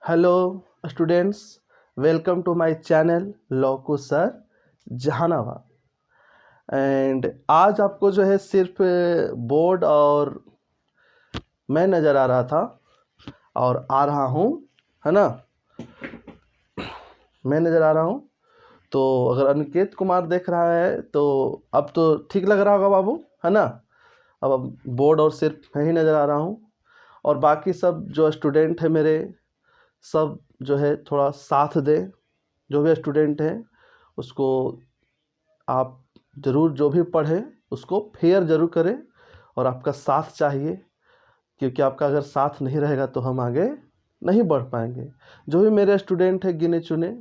Hello students, welcome to my channel लौकु sir Jahanabad. And आज आपको जो है सिर्फ बोर्ड और मैं नज़र आ रहा था और आ रहा हूँ, है ना। मैं नज़र आ रहा हूँ, तो अगर अनिकेत कुमार देख रहा है तो अब तो ठीक लग रहा होगा बाबू, है ना। अब बोर्ड और सिर्फ मैं ही नज़र आ रहा हूँ और बाकी सब जो स्टूडेंट है मेरे सब जो है थोड़ा साथ दें। जो भी स्टूडेंट हैं उसको आप ज़रूर जो भी पढ़े उसको फेयर ज़रूर करें और आपका साथ चाहिए, क्योंकि आपका अगर साथ नहीं रहेगा तो हम आगे नहीं बढ़ पाएंगे। जो भी मेरे स्टूडेंट हैं गिने चुने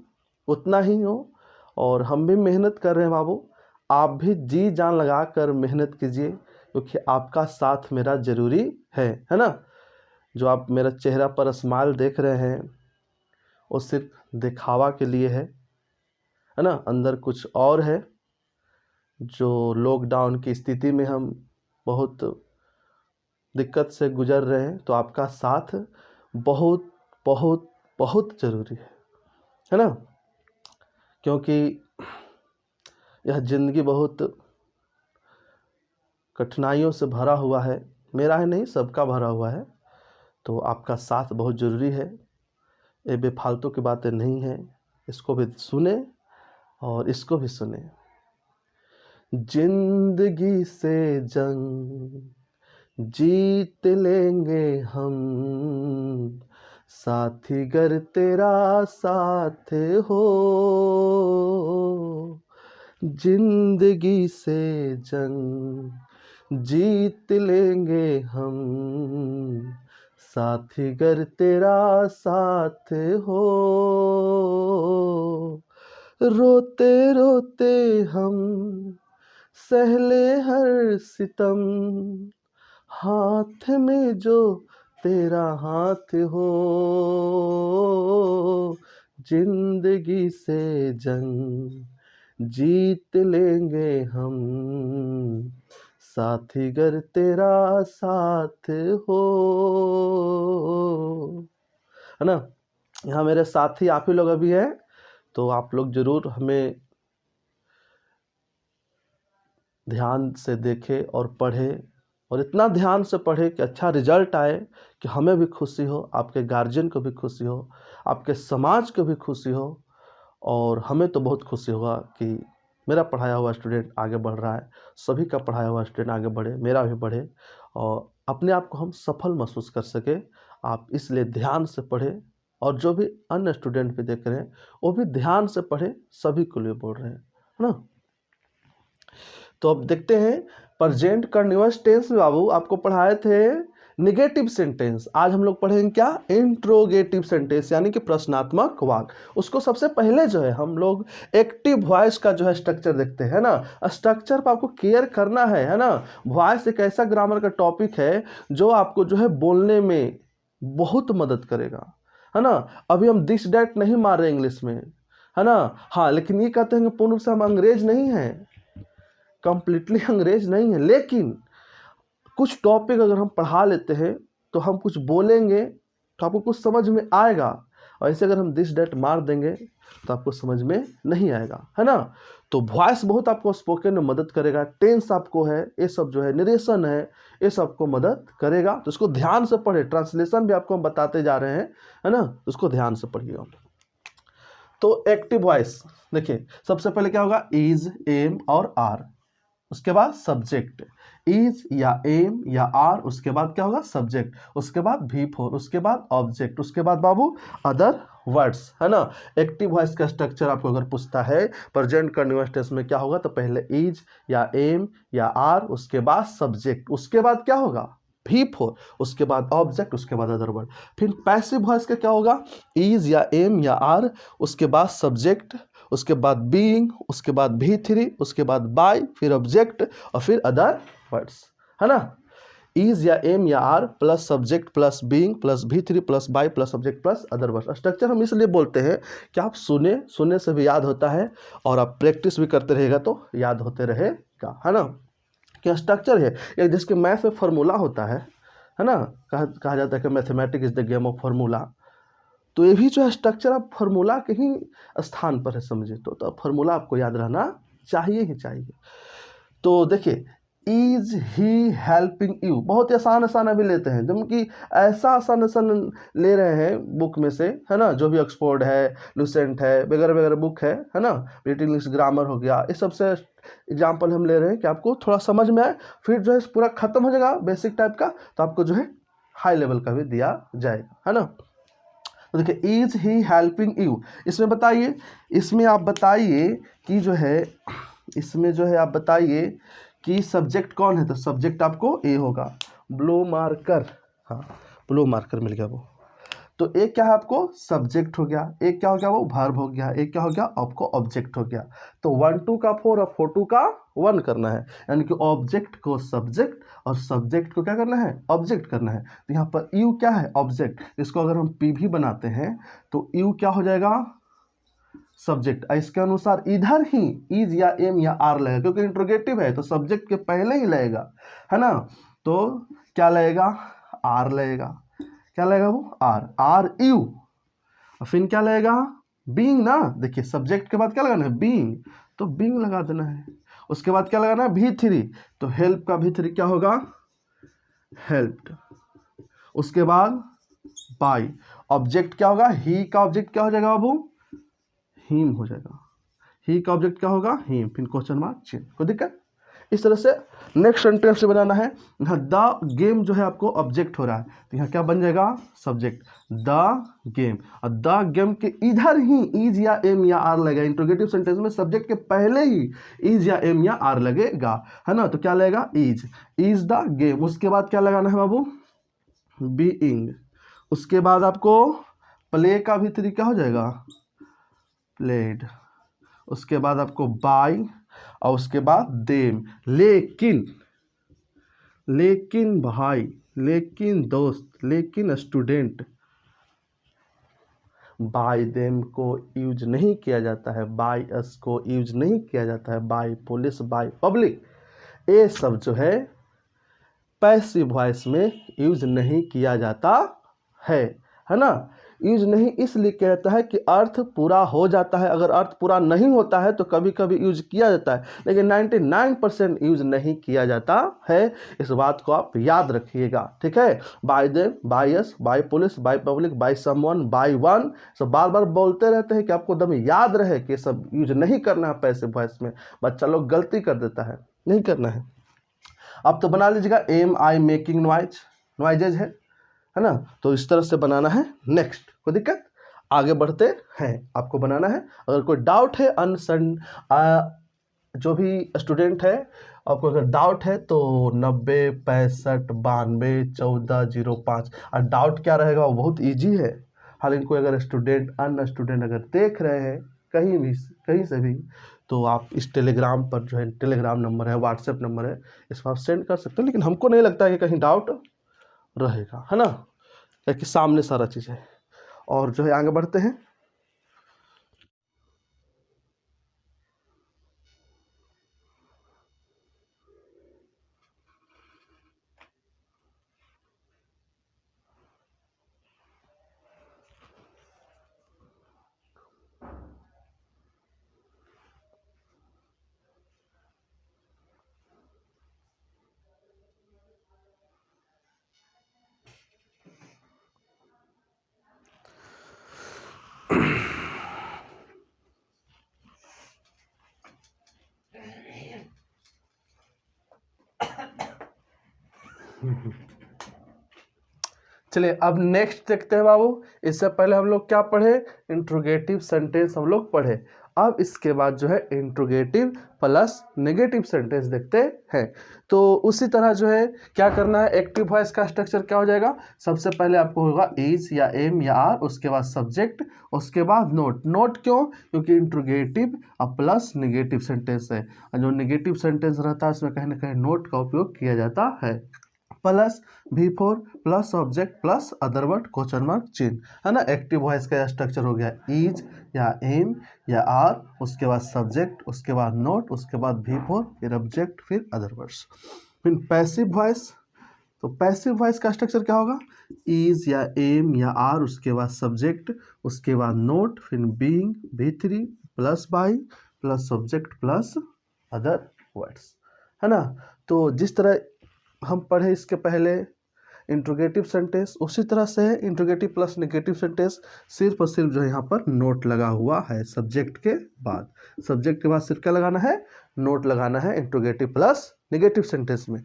उतना ही हो, और हम भी मेहनत कर रहे हैं बाबू। आप भी जी जान लगा कर मेहनत कीजिए, क्योंकि आपका साथ मेरा ज़रूरी है ना। जो आप मेरा चेहरा पर स्माइल देख रहे हैं वो सिर्फ दिखावा के लिए है ना। अंदर कुछ और है। जो लॉकडाउन की स्थिति में हम बहुत दिक्कत से गुजर रहे हैं, तो आपका साथ बहुत बहुत बहुत ज़रूरी है ना। क्योंकि यह ज़िंदगी बहुत कठिनाइयों से भरा हुआ है। मेरा ही नहीं, सबका भरा हुआ है। तो आपका साथ बहुत ज़रूरी है। ये बेफालतू की बातें नहीं हैं, इसको भी सुने और इसको भी सुने। जिंदगी से जंग जीत लेंगे हम, साथी गर तेरा साथ हो। जिंदगी से जंग जीत लेंगे हम, साथी गर तेरा साथ हो। रोते रोते हम सहले हर सितम, हाथ में जो तेरा हाथ हो। जिंदगी से जंग जीत लेंगे हम, साथी गर तेरा साथ हो, है ना। यहाँ मेरे साथी आप ही लोग अभी हैं, तो आप लोग जरूर हमें ध्यान से देखें और पढ़ें, और इतना ध्यान से पढ़ें कि अच्छा रिजल्ट आए, कि हमें भी खुशी हो, आपके गार्जियन को भी खुशी हो, आपके समाज को भी खुशी हो, और हमें तो बहुत खुशी होगा कि मेरा पढ़ाया हुआ स्टूडेंट आगे बढ़ रहा है। सभी का पढ़ाया हुआ स्टूडेंट आगे बढ़े, मेरा भी बढ़े, और अपने आप को हम सफल महसूस कर सके। आप इसलिए ध्यान से पढ़ें, और जो भी अन्य स्टूडेंट भी देख रहे हैं वो भी ध्यान से पढ़े, सभी के लिए बोल रहे हैं, है ना। तो अब देखते हैं प्रेजेंट कंटीन्यूअस टेंस में बाबू आपको पढ़ाए थे निगेटिव सेंटेंस। आज हम लोग पढ़ेंगे क्या, इंट्रोगेटिव सेंटेंस, यानी कि प्रश्नात्मक वाक्य। उसको सबसे पहले जो है हम लोग एक्टिव वॉइस का जो है स्ट्रक्चर देखते हैं ना। स्ट्रक्चर पर आपको केयर करना है ना। वॉइस एक ऐसा ग्रामर का टॉपिक है जो आपको जो है बोलने में बहुत मदद करेगा, है ना। अभी हम दिस डैट नहीं मार रहे इंग्लिश में, है ना। हाँ, लेकिन ये कहते हैं कि पूर्ण रूप से हम अंग्रेज नहीं हैं, कंप्लीटली अंग्रेज नहीं है, लेकिन कुछ टॉपिक अगर हम पढ़ा लेते हैं तो हम कुछ बोलेंगे तो आपको कुछ समझ में आएगा, और ऐसे अगर हम दिस डेट मार देंगे तो आपको समझ में नहीं आएगा, है ना। तो वॉइस बहुत आपको स्पोकन में मदद करेगा। टेंस आपको है, ये सब जो है नरेशन है, ये सब को मदद करेगा। तो इसको ध्यान से पढ़े, ट्रांसलेशन भी आपको हम बताते जा रहे हैं, है ना। तो उसको ध्यान से पढ़िएगा। तो एक्टिव वॉइस देखिए, सबसे पहले क्या होगा, इज, एम और आर, उसके बाद सब्जेक्ट, इज या एम या आर, उसके बाद क्या होगा सब्जेक्ट, उसके बाद V4, उसके बाद ऑब्जेक्ट, उसके बाद बाबू अदर वर्ड्स, है ना। एक्टिव वॉइस का स्ट्रक्चर आपको अगर पूछता है प्रेजेंट कंटीन्यूअस टेंस में क्या होगा, तो पहले इज या एम या आर, उसके बाद सब्जेक्ट, उसके बाद क्या होगा V4, उसके बाद ऑब्जेक्ट, उसके बाद अदर वर्ड। फिर पैसिव वॉइस का क्या होगा, इज या एम या आर, उसके बाद सब्जेक्ट, उसके बाद बीइंग, उसके बाद V3, उसके बाद बाय, फिर ऑब्जेक्ट और फिर अदर वर्ड्स, है ना। इज या एम या are plus subject plus being plus V3 plus by plus object plus other words. Structure हम इसलिए बोलते हैं कि आप सुने से भी याद होता है, और आप प्रैक्टिस भी करते रहेगा तो याद होते रहेगा, है ना। क्या स्ट्रक्चर है एक, जिसके मैथ में फार्मूला होता है ना। कहा जाता है कि mathematics is the game of formula. तो ये भी जो है स्ट्रक्चर आप फार्मूला के ही स्थान पर है, समझे। तो फार्मूला आपको याद रहना चाहिए ही चाहिए। तो देखिए, इज ही हेल्पिंग यू, बहुत ही आसान आसान अभी लेते हैं, जब कि ऐसा आसान आसान ले रहे हैं बुक में से, है ना, जो भी ऑक्सफोर्ड है, लुसेंट है, वगैरह वगैरह बुक है ना, ब्रिटिश इंग्लिश ग्रामर हो गया, इस सबसे एग्जाम्पल हम ले रहे हैं कि आपको थोड़ा समझ में आए, फिर जो है पूरा खत्म हो जाएगा बेसिक टाइप का, तो आपको जो है हाई लेवल का भी दिया जाएगा, है ना। तो देखिए, इज ही हेल्पिंग यू, इसमें बताइए, इसमें आप बताइए कि जो है, इसमें जो है आप बताइए कि सब्जेक्ट कौन है, तो सब्जेक्ट आपको ए होगा, ब्लू मार्कर, हाँ ब्लू मार्कर मिल गया वो। तो एक क्या है आपको सब्जेक्ट हो गया, एक क्या हो गया वो वर्ब हो गया, एक क्या हो गया आपको ऑब्जेक्ट हो गया। तो 1 2 का 4 और 4 2 का 1 करना है, यानी कि ऑब्जेक्ट को सब्जेक्ट और सब्जेक्ट को क्या करना है ऑब्जेक्ट करना है। तो यहाँ पर यू क्या है ऑब्जेक्ट, इसको अगर हम पी भी बनाते हैं तो यू क्या हो जाएगा सब्जेक्ट। इसके अनुसार इधर ही इज या एम या आर लगेगा, क्योंकि इंट्रोगेटिव है तो सब्जेक्ट के पहले ही लगेगा, है ना। तो क्या लगेगा आर लगेगा, क्या लगेगा वो आर यू, और फिर क्या लगेगा बीइंग ना। देखिए सब्जेक्ट के बाद क्या लगाना है बीइंग, तो बीइंग लगा देना है। उसके बाद क्या लगाना है V3, तो हेल्प का V3 क्या होगा हेल्प्ड। उसके बाद बाय, ऑब्जेक्ट क्या होगा ही का ऑब्जेक्ट क्या हो जाएगा बाबू हिम हो जाएगा, ही का ऑब्जेक्ट क्या होगा हिम, फिर क्वेश्चन मार्क चिन्ह, कोई दिक्कत। इस तरह से नेक्स्ट सेंटेंस से बनाना है। यहाँ द गेम जो है आपको ऑब्जेक्ट हो रहा है, तो यहाँ क्या बन जाएगा सब्जेक्ट द गेम, और द गेम के इधर ही इज या एम या आर लगेगा। इंट्रोगेटिव सेंटेंस में सब्जेक्ट के पहले ही इज या एम या आर लगेगा, है ना। तो क्या लगेगा इज द गेम। उसके बाद क्या लगाना है बाबू बीइंग। उसके बाद आपको प्ले का भी तरीका हो जाएगा प्लेड। उसके बाद आपको बाय, और उसके बाद देम। लेकिन भाई, लेकिन दोस्त, लेकिन स्टूडेंट, बाय देम को यूज नहीं किया जाता है, बाय अस को यूज नहीं किया जाता है, बाय पुलिस, बाय पब्लिक, ये सब जो है पैसिव वॉइस में यूज नहीं किया जाता है ना। यूज नहीं इसलिए किया जाता है कि अर्थ पूरा हो जाता है, अगर अर्थ पूरा नहीं होता है तो कभी कभी यूज किया जाता है, लेकिन 99% यूज नहीं किया जाता है। इस बात को आप याद रखिएगा, ठीक है। By them, by us, by police, by public, by someone, by one, सब बार बार बोलते रहते हैं कि आपको दम याद रहे कि सब यूज नहीं करना है पैसिव वॉइस में। बच्चा लोग गलती कर देता है, नहीं करना है। अब तो बना लीजिएगा एम आई मेकिंग नॉइजेज है ना। तो इस तरह से बनाना है। नेक्स्ट कोई दिक्कत, आगे बढ़ते हैं, आपको बनाना है। अगर कोई डाउट है जो भी स्टूडेंट है, आपको अगर डाउट है तो 90 65 92 14 05। और डाउट क्या रहेगा वो बहुत इजी है। हालांकि कोई अगर स्टूडेंट अगर देख रहे हैं कहीं से भी, तो आप इस टेलीग्राम पर जो है टेलीग्राम नंबर है, व्हाट्सएप नंबर है, इस पर आप सेंड कर सकते हैं। लेकिन हमको नहीं लगता है कि कहीं डाउट रहेगा, है ना, कि सामने सारा चीज़ है। और जो है आगे बढ़ते हैं। चलिए अब नेक्स्ट देखते हैं बाबू। इससे पहले हम लोग क्या पढ़े, इंट्रोगेटिव सेंटेंस हम लोग पढ़े। अब इसके बाद जो है इंट्रोगेटिव प्लस नेगेटिव सेंटेंस देखते हैं। तो उसी तरह जो है क्या करना है, एक्टिव वॉइस का स्ट्रक्चर क्या हो जाएगा, सबसे पहले आपको होगा इज या एम या आर, उसके बाद सब्जेक्ट, उसके बाद नोट क्यों, क्योंकि इंट्रोगेटिव और प्लस नेगेटिव सेंटेंस है। जो नेगेटिव सेंटेंस रहता है उसमें कहीं ना कहीं नोट का उपयोग किया जाता है। Plus V4 plus object plus other word question mark चिन्ह, है ना। एक्टिव वॉइस का स्ट्रक्चर हो गया इज या एम या आर, उसके बाद सब्जेक्ट, उसके बाद नोट, उसके बाद V4, फिर ऑब्जेक्ट, फिर अदर वर्ड्स। फिर पैसिव वॉइस, तो पैसिव वॉइस का स्ट्रक्चर क्या होगा, इज या एम या आर, उसके बाद सब्जेक्ट, उसके बाद नोट, फिर बीइंग, भी3 plus by plus subject plus other words, है ना। तो जिस तरह हम पढ़े इसके पहले इंट्रोगेटिव सेंटेंस, उसी तरह से है इंट्रोगेटिव प्लस नेगेटिव सेंटेंस, सिर्फ और सिर्फ जो है यहाँ पर नोट लगा हुआ है सब्जेक्ट के बाद। सब्जेक्ट के बाद सिर्फ क्या लगाना है, नोट लगाना है इंट्रोगेटिव प्लस नेगेटिव सेंटेंस में,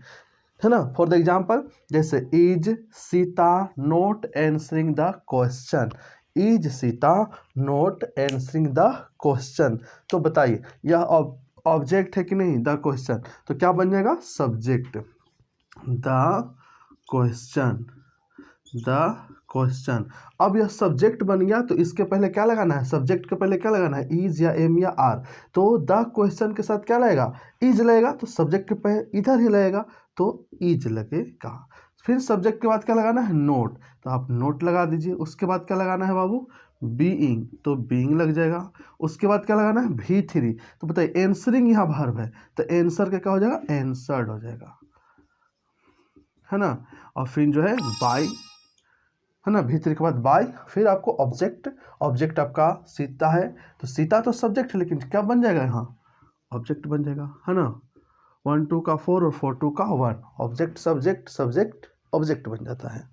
है ना। फॉर द एग्जाम्पल जैसे is Sita note answering the question, is Sita note answering the question. तो बताइए यह ऑब्जेक्ट है कि नहीं, द क्वेश्चन, तो क्या बन जाएगा, subject, the question, the question. अब यह सब्जेक्ट बन गया तो इसके पहले क्या लगाना है, सब्जेक्ट के पहले क्या लगाना है, इज या एम या आर। तो द क्वेश्चन के साथ क्या लगेगा, इज लगेगा, तो सब्जेक्ट के पहले इधर ही लगेगा तो इज लगेगा। फिर सब्जेक्ट के बाद क्या लगाना है, नोट, तो आप नोट लगा दीजिए। उसके बाद क्या लगाना है बाबू, बीइंग, तो बीइंग लग जाएगा। उसके बाद क्या लगाना है, भी3, तो बताइए एंसरिंग यहाँ वर्ब है तो एंसर का क्या हो जाएगा, एंसर्ड हो जाएगा, है ना। और फिर जो है बाय, है ना, भी3 के बाद बाय, फिर आपको ऑब्जेक्ट, ऑब्जेक्ट आपका सीता है, तो सीता तो सब्जेक्ट है लेकिन क्या बन जाएगा यहाँ, ऑब्जेक्ट बन जाएगा, है ना। 1 2 का 4 और 4 2 का 1, ऑब्जेक्ट सब्जेक्ट सब्जेक्ट ऑब्जेक्ट बन जाता है।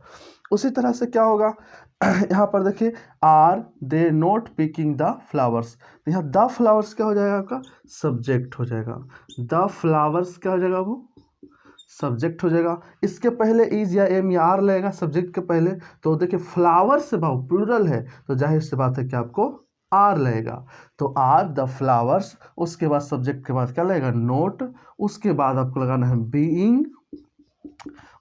उसी तरह से क्या होगा यहाँ पर देखिए, are they not picking the flowers, तो यहाँ द फ्लावर्स क्या हो जाएगा आपका, सब्जेक्ट हो जाएगा, द फ्लावर्स क्या हो जाएगा वो, सब्जेक्ट हो जाएगा। इसके पहले इज या एम या आर लगेगा सब्जेक्ट के पहले, तो देखिए फ्लावर्स से भाव प्लूरल है तो जाहिर सी बात है कि आपको आर लगेगा, तो आर द फ्लावर्स। उसके बाद सब्जेक्ट के बाद क्या लगेगा, नोट, उसके बाद आपको लगाना है बीइंग,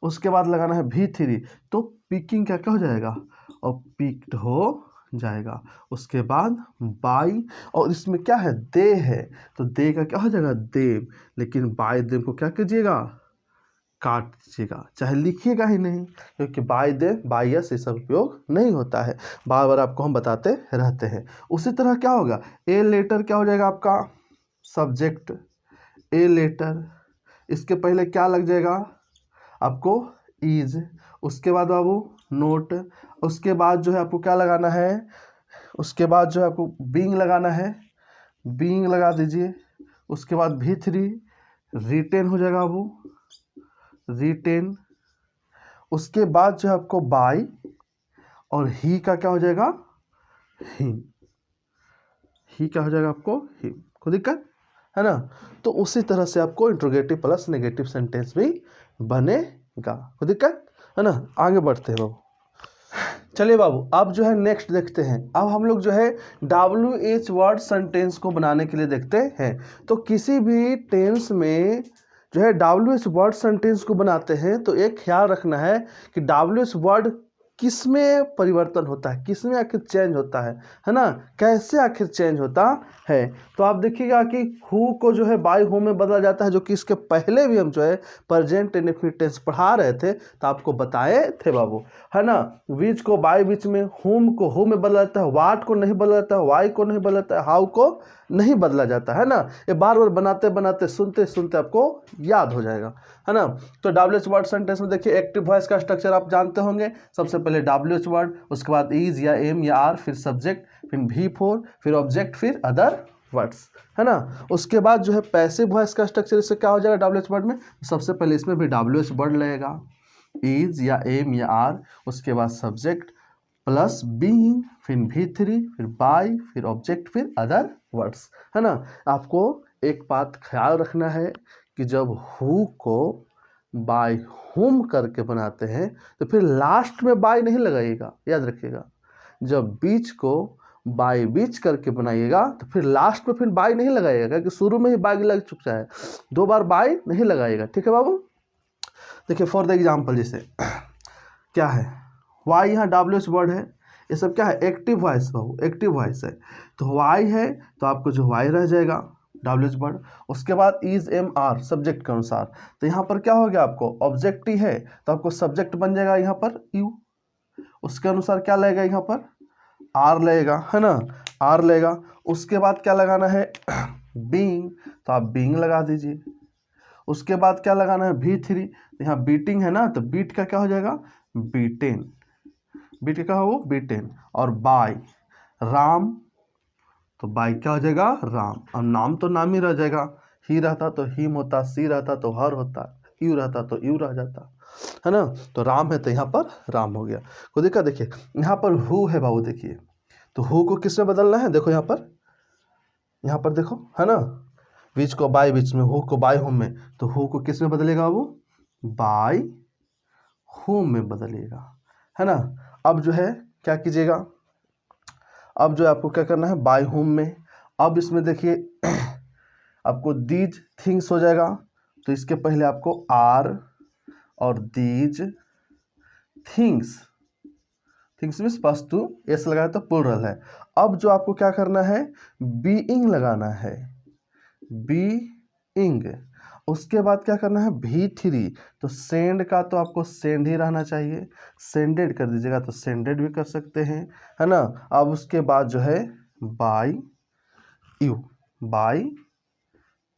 उसके बाद लगाना है भी3, तो पिकिंग क्या क्या हो जाएगा, और पिक्ड हो जाएगा। उसके बाद बाई, और इसमें क्या है, दे है, तो दे का क्या हो जाएगा, देम, लेकिन बाय देम को क्या कीजिएगा, काट दीजिएगा, चाहे लिखिएगा ही नहीं, क्योंकि बाय दे बाय यस ये सब उपयोग नहीं होता है, बार बार आपको हम बताते रहते हैं। उसी तरह क्या होगा, ए लेटर क्या हो जाएगा आपका, सब्जेक्ट, ए लेटर, इसके पहले क्या लग जाएगा आपको, इज, उसके बाद बाबू नोट, उसके बाद जो है आपको क्या लगाना है, उसके बाद जो है आपको बीइंग लगाना है, बीइंग लगा दीजिए। उसके बाद भी3 रिटेन हो जाएगा बाबू, रिटेन। उसके बाद जो है आपको बाय, और ही का क्या हो जाएगा, हिम, ही क्या हो जाएगा आपको, हिम, कोई दिक्कत है ना। तो उसी तरह से आपको इंट्रोगेटिव प्लस नेगेटिव सेंटेंस भी बनेगा, कोई दिक्कत है ना। आगे बढ़ते हैं बाबू, चलिए बाबू अब जो है नेक्स्ट देखते हैं। अब हम लोग जो है WH वर्ड सेंटेंस को बनाने के लिए देखते हैं। तो किसी भी टेंस में जो है WH वर्ड सेंटेंस को बनाते हैं तो एक ख्याल रखना है कि WH वर्ड किस में परिवर्तन होता है, किस में आखिर चेंज होता है ना, कैसे आखिर चेंज होता है। तो आप देखिएगा कि हु को जो है बाय हु में बदला जाता है, जो कि इसके पहले भी हम जो है प्रेजेंट इंडेफिनिट टेंस पढ़ा रहे थे तो आपको बताए थे बाबू, है ना। विच को बाय विच में, हुम को हु में बदला जाता है, वाट को नहीं बदला जाता है, वाई को नहीं बदला जाता है, हाउ को नहीं बदला जाता है ना। ये बार बार बनाते बनाते सुनते सुनते आपको याद हो जाएगा, है ना। तो WH वर्ड सेंटेंस में देखिए एक्टिव वॉइस का स्ट्रक्चर आप जानते होंगे, सबसे पहले WH वर्ड, उसके बाद इज या एम या आर, फिर सब्जेक्ट, फिर भी4, फिर ऑब्जेक्ट, फिर अदर वर्ड्स, है ना। उसके बाद जो है पैसिव वॉइस का स्ट्रक्चर, इससे क्या हो जाएगा WH वर्ड में, सबसे पहले इसमें भी WH वर्ड लगेगा, इज या एम या आर, उसके बाद सब्जेक्ट प्लस बीइंग, फिर भी3, फिर बाय, फिर ऑब्जेक्ट, फिर अदर वर्ड्स, है ना। आपको एक बात ख्याल रखना है कि जब हु को बाय हुम करके बनाते हैं तो फिर लास्ट में बाय नहीं लगाइएगा, याद रखिएगा। जब बीच को बाय बीच करके बनाइएगा तो फिर लास्ट में फिर बाय नहीं लगाइएगा, कि शुरू में ही बाय लग चुका है, 2 बार बाय नहीं लगाइएगा, ठीक है बाबू। देखिए फॉर द एग्जाम्पल जैसे क्या है, वाई यहाँ WH वर्ड है, ये सब क्या है एक्टिव वॉइस बाबू, एक्टिव वॉइस है, तो वाई है तो आपको जो वाई रह जाएगा WH वर्ड। उसके बाद इज एम आर सब्जेक्ट के अनुसार, तो यहाँ पर क्या हो गया, आपको ऑब्जेक्ट ही है तो आपको सब्जेक्ट बन जाएगा यहाँ पर यू, उसके अनुसार क्या लगेगा यहाँ पर आर लगेगा, है ना, आर लगेगा। उसके बाद क्या लगाना है बीइंग, तो आप बीइंग लगा दीजिए। उसके बाद क्या लगाना है V3, यहाँ बीटिंग है ना, तो बीट का क्या हो जाएगा B10, बीट का क्या हो B10, और बाय राम, तो बाय क्या हो जाएगा राम, और नाम तो नाम ही रह जाएगा, ही रहता तो हिम होता, सी रहता तो हर होता, यू रहता तो यू रह जाता, है ना। तो राम है तो यहाँ पर राम हो गया। को देखा, देखिए यहाँ पर हु है बाबू, देखिए तो हु को किस में बदलना है, देखो यहाँ पर देखो, है ना, विच को बाय विच में, हु को बाय होम में, तो हु को किस में बदलेगा बाबू बाय होम में बदलिएगा, है ना। अब जो है क्या कीजिएगा, अब जो आपको क्या करना है बाय होम में, अब इसमें देखिए आपको दीज थिंग्स हो जाएगा, तो इसके पहले आपको आर और दीज थिंग्स, थिंग्स मीन्स वस्तु, एस लगाया तो प्लूरल है। अब जो आपको क्या करना है बीइंग लगाना है, बीइंग, उसके बाद क्या करना है V3, तो सेंड का तो आपको सेंड ही रहना चाहिए, सेंडेड कर दीजिएगा तो सेंडेड भी कर सकते हैं, है ना। अब उसके बाद जो है बाय यू, बाय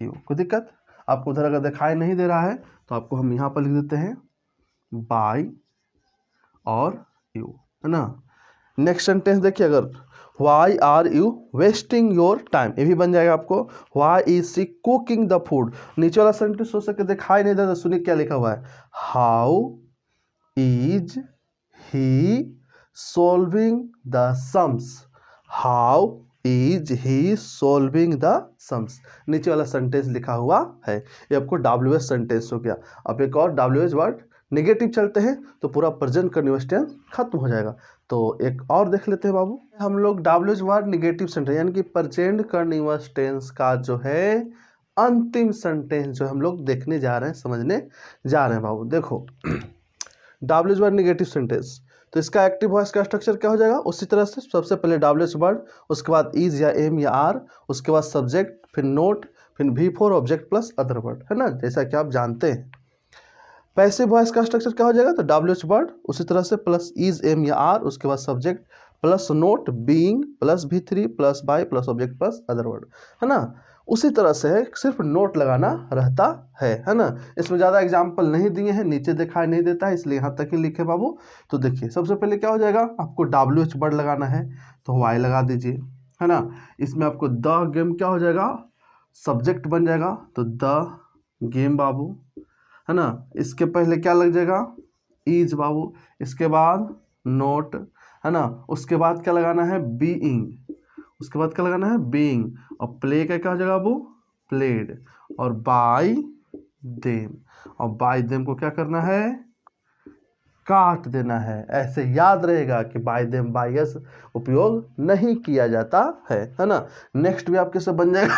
यू, कोई दिक्कत आपको उधर अगर दिखाई नहीं दे रहा है तो आपको हम यहाँ पर लिख देते हैं बाय और यू, है ना। नेक्स्ट सेंटेंस देखिए, अगर why are you wasting your time, ये भी बन जाएगा आपको why is she cooking the food. नीचे वाला सेंटेंस हो सके दिखाई नहीं देता, सुनिए क्या लिखा हुआ है, how is he solving the sums, how is he solving the sums, नीचे वाला सेंटेंस लिखा हुआ है, ये आपको WH सेंटेंस हो गया। अब एक और WH वर्ड नेगेटिव चलते हैं तो पूरा प्रेजेंट कंटिन्यूअस टेंस खत्म हो जाएगा। तो एक और देख लेते हैं बाबू, हम लोग WH वर्ड नेगेटिव सेंटेंस यानी कि प्रेजेंट कंटिन्यूअस टेंस का जो है अंतिम सेंटेंस जो हम लोग देखने जा रहे हैं, समझने जा रहे हैं बाबू। देखो WH वर्ड नेगेटिव सेंटेंस, तो इसका एक्टिव वॉइस का स्ट्रक्चर क्या हो जाएगा, उसी तरह से सबसे पहले WH वर्ड, उसके बाद इज या एम या आर, उसके बाद सब्जेक्ट, फिर नोट, फिर V4 object plus other word, है ना, जैसा कि आप जानते हैं। पैसिव वॉइस का स्ट्रक्चर क्या हो जाएगा, तो WH वर्ड उसी तरह से प्लस इज एम या आर, उसके बाद subject plus note, being plus V3 plus by plus object plus other word, है ना। उसी तरह से है, सिर्फ नोट लगाना रहता है ना। इसमें ज़्यादा एग्जाम्पल नहीं दिए हैं, नीचे दिखाई नहीं देता है इसलिए यहाँ तक ही लिखे बाबू। तो देखिए सबसे पहले क्या हो जाएगा, आपको WH वर्ड लगाना है तो वाई लगा दीजिए, है ना। इसमें आपको द गेम क्या हो जाएगा, सब्जेक्ट बन जाएगा, तो द गेम बाबू, है ना। इसके पहले क्या लग जाएगा इज बाबू, इसके बाद नोट, है ना। उसके बाद क्या लगाना है बीइंग, उसके बाद क्या लगाना है बीइंग, और प्ले का क्या हो जाएगा बाबू प्लेड, और बाय देम, और बाय देम को क्या करना है काट देना है। ऐसे याद रहेगा कि बाय देम बायस उपयोग नहीं किया जाता है ना। नेक्स्ट भी आपके से बन जाएगा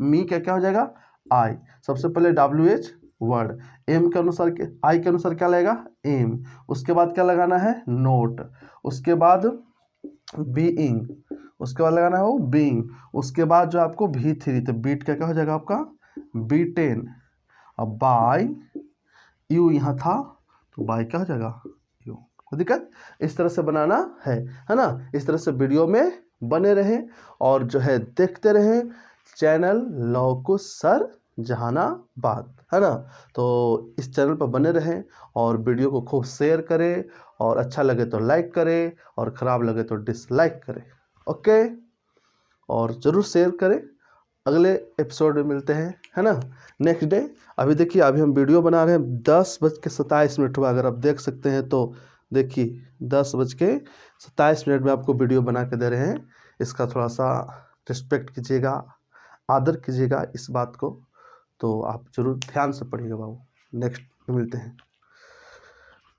मी का क्या हो जाएगा आई, सबसे पहले WH वर्ड, एम के अनुसार आई के अनुसार क्या लगेगा एम, उसके बाद क्या लगाना है नोट, उसके बाद बीइंग, उसके बाद लगाना है वो बीइंग, उसके बाद जो आपको V3, तो बीट का क्या हो जाएगा आपका B10, अब बाय यू यहाँ था तो बाय क्या हो जाएगा यू, कोई दिक्कत इस तरह से बनाना है ना। इस तरह से वीडियो में बने रहें और जो है देखते रहें चैनल लौकुश सर जहानाबाद, है ना। तो इस चैनल पर बने रहें और वीडियो को खूब शेयर करें, और अच्छा लगे तो लाइक करें और ख़राब लगे तो डिसलाइक करें, ओके। और ज़रूर शेयर करें। अगले एपिसोड में मिलते हैं, है ना, नेक्स्ट डे। अभी देखिए अभी हम वीडियो बना रहे हैं 10:27 हुआ, अगर आप देख सकते हैं तो देखिए 10:27 में आपको वीडियो बना के दे रहे हैं। इसका थोड़ा सा रिस्पेक्ट कीजिएगा, आदर कीजिएगा इस बात को, तो आप जरूर ध्यान से पढ़िएगा बाबू। नेक्स्ट में मिलते हैं।